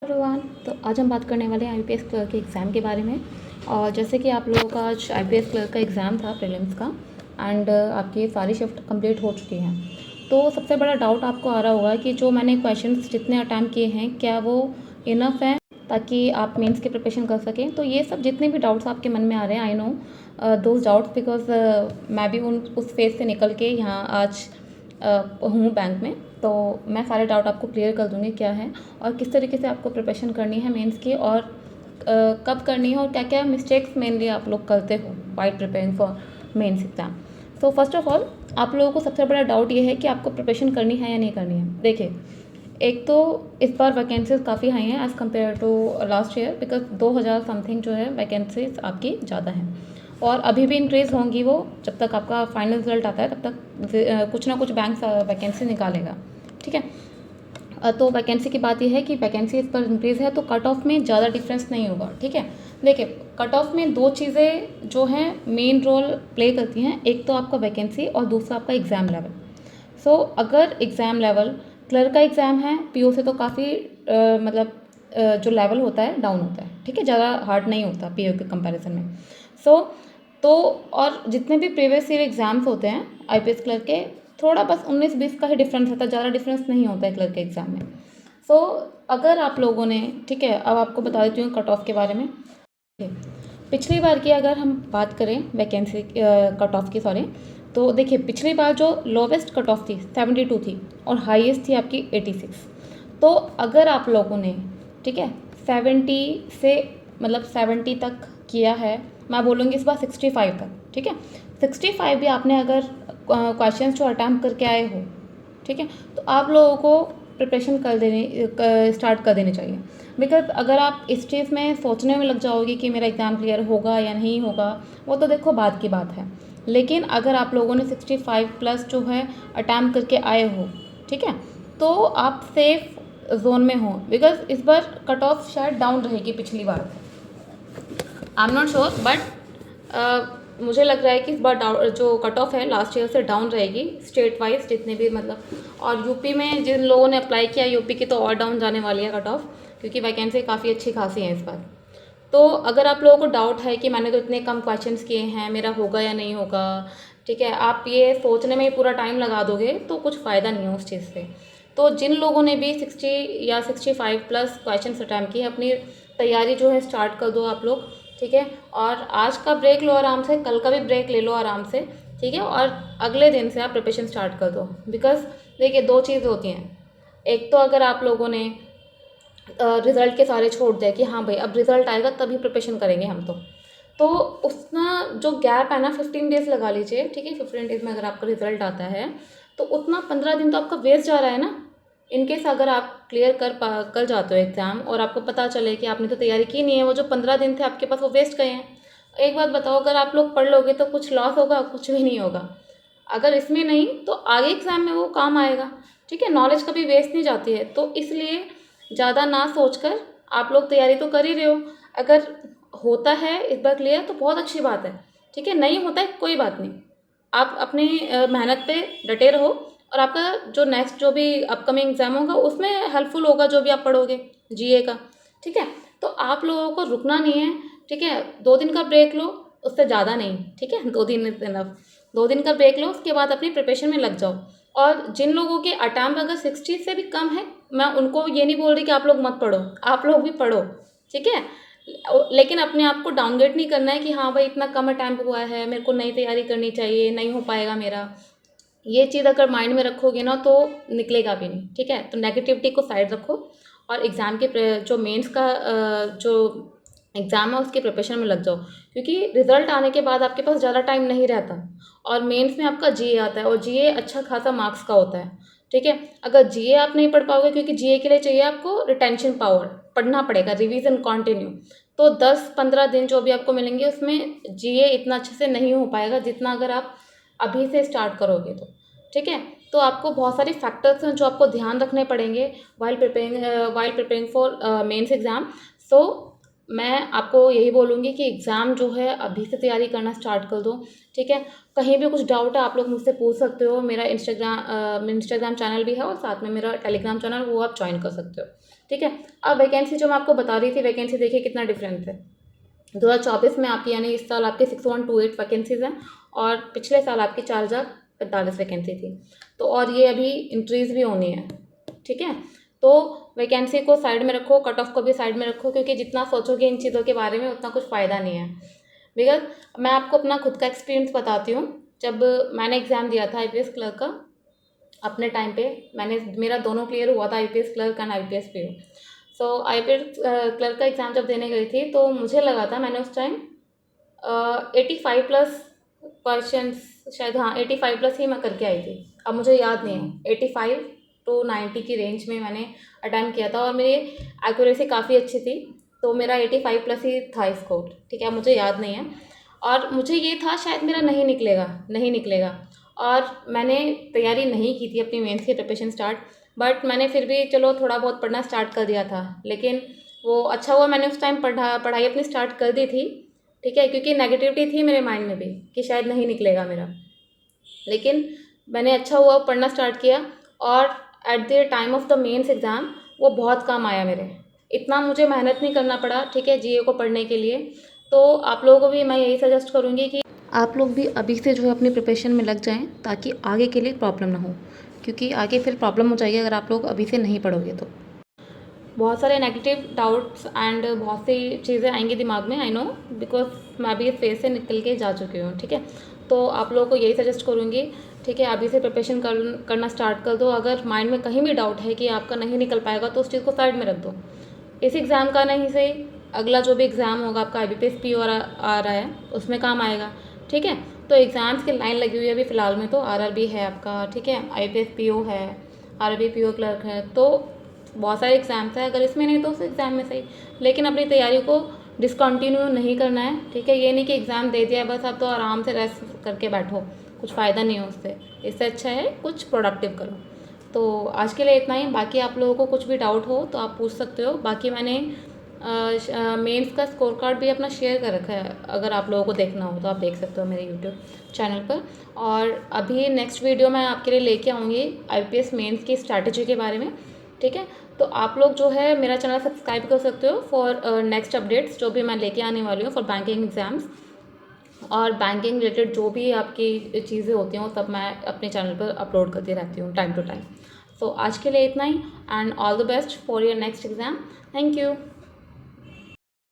Everyone, तो आज हम बात करने वाले हैं आईपीएस क्लर्क के एग्ज़ाम के बारे में। और जैसे कि आप लोगों का आज आईपीएस क्लर्क का एग्ज़ाम था प्रीलिम्स का, एंड आपकी सारी शिफ्ट कंप्लीट हो चुकी हैं। तो सबसे बड़ा डाउट आपको आ रहा होगा कि जो मैंने क्वेश्चंस जितने अटैम्प्ट किए हैं क्या वो इनफ हैं ताकि आप मेंस की प्रिपरेशन कर सकें। तो ये सब जितने भी डाउट्स आपके मन में आ रहे हैं, I know those doubts because मैं भी उस फेज़ से निकल के यहाँ आज हूँ बैंक में। तो मैं सारे डाउट आपको क्लियर कर दूँगी क्या है और किस तरीके से आपको प्रिपरेशन करनी है मेंस की, और कब करनी है, और क्या क्या मिस्टेक्स मेनली आप लोग करते हो while preparing for mains exam. So first of all, आप लोगों को सबसे बड़ा डाउट ये है कि आपको प्रिपरेशन करनी है या नहीं करनी है। देखिए, एक तो इस बार वैकेंसीज काफ़ी हाई हैं as compare to last year, because 2000 something जो है वैकेंसीज आपकी ज़्यादा हैं, और अभी भी इंक्रीज़ होंगी वो। जब तक आपका फाइनल रिजल्ट आता है तब तक कुछ ना कुछ बैंक वैकेंसी निकालेगा, ठीक है। तो वैकेंसी की बात यह है कि वैकेंसी इस पर इंक्रीज़ है तो कट ऑफ में ज़्यादा डिफरेंस नहीं होगा, ठीक है। देखिए, कट ऑफ में दो चीज़ें जो हैं मेन रोल प्ले करती हैं, एक तो आपका वैकेंसी और दूसरा आपका एग्ज़ाम लेवल। सो अगर एग्ज़ाम लेवल, क्लर्क का एग्ज़ाम है पीओ से तो काफ़ी मतलब जो लेवल होता है डाउन होता है, ठीक है, ज़्यादा हार्ड नहीं होता पीओ के कंपैरिजन में। सो तो और जितने भी प्रीवियस ईयर एग्ज़ाम्स होते हैं आईपीएस क्लर्क के, थोड़ा बस 19-20 का ही डिफरेंस होता है, ज़्यादा डिफरेंस नहीं होता है क्लर्क के एग्ज़ाम में। सो अगर आप लोगों ने, ठीक है, अब आपको बता देती हूँ कट ऑफ के बारे में। पिछली बार की अगर हम बात करें वैकेंसी कट ऑफ की, सॉरी, तो देखिए पिछली बार जो लोवेस्ट कट ऑफ थी 72 थी और हाईएस्ट थी आपकी 86। तो अगर आप लोगों ने, ठीक है, 70 से मतलब 70 तक किया है, मैं बोलूँगी इस बार 65 तक, ठीक है, 65 भी आपने अगर क्वेश्चन जो अटैम्प्ट करके आए हो, ठीक है, तो आप लोगों को प्रिपरेशन स्टार्ट कर देनी चाहिए। बिकॉज अगर आप इस चीज़ में सोचने में लग जाओगे कि मेरा एग्ज़ाम क्लियर होगा या नहीं होगा, वो तो देखो बात की बात है। लेकिन अगर आप लोगों ने 65 प्लस जो है अटैम्प्ट करके आए हो, ठीक है, तो आप सेफ जोन में हो। बिकॉज इस बार कट ऑफ शायद डाउन रहेगी पिछली बार, I am not sure, but मुझे लग रहा है कि इस बार जो कट ऑफ है लास्ट ईयर से डाउन रहेगी स्टेट वाइज जितने भी, मतलब, और यूपी में जिन लोगों ने अप्लाई किया यूपी की तो और डाउन जाने वाली है कट ऑफ, क्योंकि वैकेंसी काफ़ी अच्छी खासी है इस बार। तो अगर आप लोगों को डाउट है कि मैंने तो इतने कम क्वेश्चंस किए हैं, मेरा होगा या नहीं होगा, ठीक है, आप ये सोचने में ही पूरा टाइम लगा दोगे तो कुछ फ़ायदा नहीं है उस चीज़ से। तो जिन लोगों ने भी 60 या 65 प्लस क्वेश्चन अटैम्प्ट किए, अपनी तैयारी जो है स्टार्ट कर दो आप लोग, ठीक है। और आज का ब्रेक लो आराम से, कल का भी ब्रेक ले लो आराम से, ठीक है, और अगले दिन से आप प्रिपरेशन स्टार्ट कर दो। बिकॉज देखिए, दो चीज़ होती हैं, एक तो अगर आप लोगों ने रिज़ल्ट के सारे छोड़ दिया कि हाँ भाई अब रिज़ल्ट आएगा तभी प्रिपरेशन करेंगे हम, तो उसका जो गैप है ना, 15 डेज़ लगा लीजिए, ठीक है, 15 डेज़ में अगर आपका रिज़ल्ट आता है तो उतना 15 दिन तो आपका वेस्ट जा रहा है ना। इनकेस अगर आप क्लियर कर जाते हो एग्ज़ाम और आपको पता चले कि आपने तो तैयारी की नहीं है, वो जो 15 दिन थे आपके पास वो वेस्ट गए हैं। एक बात बताओ, अगर आप लोग पढ़ लोगे तो कुछ लॉस होगा? कुछ भी नहीं होगा। अगर इसमें नहीं तो आगे एग्ज़ाम में वो काम आएगा, ठीक है। नॉलेज कभी वेस्ट नहीं जाती है, तो इसलिए ज़्यादा ना सोचकर आप लोग तैयारी तो कर ही रहे हो। अगर होता है इस बार क्लियर तो बहुत अच्छी बात है, ठीक है, नहीं होता है कोई बात नहीं, आप अपनी मेहनत पे डटे रहो, और आपका जो नेक्स्ट जो भी अपकमिंग एग्ज़ाम होगा उसमें हेल्पफुल होगा जो भी आप पढ़ोगे जीए का, ठीक है। तो आप लोगों को रुकना नहीं है, ठीक है, 2 दिन का ब्रेक लो, उससे ज़्यादा नहीं, ठीक है, 2 दिन इज इनफ। 2 दिन का ब्रेक लो, उसके बाद अपनी प्रिपरेशन में लग जाओ। और जिन लोगों के अटैम्प्ट अगर 60 से भी कम है, मैं उनको ये नहीं बोल रही कि आप लोग मत पढ़ो, आप लोग भी पढ़ो, ठीक है। लेकिन अपने आप को डाउनग्रेड नहीं करना है कि हाँ भाई इतना कम अटैम्प्ट हुआ है, मेरे को नई तैयारी करनी चाहिए, नहीं हो पाएगा मेरा। ये चीज़ अगर माइंड में रखोगे ना तो निकलेगा भी नहीं, ठीक है। तो नेगेटिविटी को साइड रखो और एग्ज़ाम के जो मेंस का जो एग्ज़ाम है उसके प्रिपरेशन में लग जाओ, क्योंकि रिजल्ट आने के बाद आपके पास ज़्यादा टाइम नहीं रहता, और मेंस में आपका जीए आता है और जीए अच्छा खासा मार्क्स का होता है, ठीक है। अगर जीए आप नहीं पढ़ पाओगे, क्योंकि जीए के लिए चाहिए आपको रिटेंशन पावर, पढ़ना पड़ेगा, रिवीजन कंटिन्यू, तो 10-15 दिन जो भी आपको मिलेंगे उसमें जीए इतना अच्छे से नहीं हो पाएगा जितना अगर आप अभी से स्टार्ट करोगे तो, ठीक है। तो आपको बहुत सारे फैक्टर्स हैं जो आपको ध्यान रखने पड़ेंगे while preparing for mains exam. So मैं आपको यही बोलूँगी कि एग्ज़ाम जो है अभी से तैयारी करना स्टार्ट कर दो, ठीक है। कहीं भी कुछ डाउट है आप लोग मुझसे पूछ सकते हो, मेरा इंस्टाग्राम चैनल भी है और साथ में मेरा टेलीग्राम चैनल, वो आप ज्वाइन कर सकते हो। ठीक है। अब वैकेंसी जो मैं आपको बता रही थी, वैकेंसी देखिए कितना डिफरेंस है। 2024 में आपकी यानी इस साल आपके 6128 वैकेंसीज हैं और पिछले साल आपकी 4045 वैकेंसी थी। तो और ये अभी इंक्रीज़ भी होनी है, ठीक है। तो वैकेंसी को साइड में रखो, कट ऑफ को भी साइड में रखो, क्योंकि जितना सोचोगे इन चीज़ों के बारे में उतना कुछ फ़ायदा नहीं है। बिकॉज मैं आपको अपना खुद का एक्सपीरियंस बताती हूँ। जब मैंने एग्ज़ाम दिया था IPS क्लर्क का, अपने टाइम पे मेरा दोनों क्लियर हुआ था, IPS clerk and IPS PO। So IPS clerk का एग्ज़ाम जब देने गई थी तो मुझे लगा था, मैंने उस टाइम 85+% शायद, हाँ 85+ ही मैं करके आई थी। अब मुझे याद नहीं है, 85 to 90 की रेंज में मैंने अटैम्प्ट किया था और मेरी एक्यूरेसी काफ़ी अच्छी थी। तो मेरा 85+ ही था स्कोर, ठीक है। मुझे याद नहीं है और मुझे ये था शायद मेरा नहीं निकलेगा और मैंने तैयारी नहीं की थी अपनी मेंस की प्रिपरेशन स्टार्ट। बट मैंने फिर भी चलो थोड़ा बहुत पढ़ना स्टार्ट कर दिया था, लेकिन वो अच्छा हुआ मैंने उस टाइम पढ़ाई अपनी स्टार्ट कर दी थी, ठीक है। क्योंकि नेगेटिविटी थी मेरे माइंड में भी कि शायद नहीं निकलेगा मेरा, लेकिन मैंने अच्छा हुआ पढ़ना स्टार्ट किया और at the time of the mains exam वो बहुत काम आया मेरे। इतना मुझे मेहनत नहीं करना पड़ा, ठीक है, GA को पढ़ने के लिए। तो आप लोगों को भी मैं यही सजेस्ट करूँगी कि आप लोग भी अभी से जो है अपनी प्रिपरेशन में लग जाएं, ताकि आगे के लिए प्रॉब्लम ना हो, क्योंकि आगे फिर प्रॉब्लम हो जाएगी अगर आप लोग अभी से नहीं पढ़ोगे तो। बहुत सारे नेगेटिव डाउट्स एंड बहुत सी चीज़ें आएंगी दिमाग में, आई नो, बिकॉज मैं भी इस फेज से निकल के जा चुकी हूँ, ठीक है। तो आप लोगों को यही सजेस्ट करूँगी, ठीक है, अभी से प्रिपरेशन करना स्टार्ट कर दो। अगर माइंड में कहीं भी डाउट है कि आपका नहीं निकल पाएगा तो उस चीज़ को साइड में रख दो। इस एग्ज़ाम का नहीं सही, अगला जो भी एग्ज़ाम होगा आपका IBPS PO आ रहा है, उसमें काम आएगा, ठीक है। तो एग्ज़ाम्स की लाइन लगी हुई है अभी फ़िलहाल में, तो RRB है आपका, ठीक है, IPS PO है, RRB PO क्लर्क है, तो बहुत सारे एग्ज़ाम्स हैं। अगर इसमें नहीं तो उस एग्ज़ाम में सही, लेकिन अपनी तैयारी को डिसकंटिन्यू नहीं करना है, ठीक है। ये नहीं कि एग्ज़ाम दे दिया बस आप तो आराम से रेस्ट करके बैठो, कुछ फ़ायदा नहीं है उससे। इससे अच्छा है कुछ प्रोडक्टिव करो। तो आज के लिए इतना ही। बाकी आप लोगों को कुछ भी डाउट हो तो आप पूछ सकते हो। बाकी मैंने मेंस का स्कोर कार्ड भी अपना शेयर कर रखा है, अगर आप लोगों को देखना हो तो आप देख सकते हो मेरे यूट्यूब चैनल पर। और अभी नेक्स्ट वीडियो मैं आपके लिए लेके आऊँगी IPS मेंस की स्ट्रैटेजी के बारे में, ठीक है। तो आप लोग जो है मेरा चैनल सब्सक्राइब कर सकते हो फॉर नेक्स्ट अपडेट्स जो भी मैं लेके आने वाली हूँ फॉर बैंकिंग एग्ज़ाम्स। और बैंकिंग रिलेटेड जो भी आपकी चीज़ें होती हैं वो सब मैं अपने चैनल पर अपलोड करती रहती हूँ टाइम टू टाइम। सो आज के लिए इतना ही and all the best for your next exam. Thank you.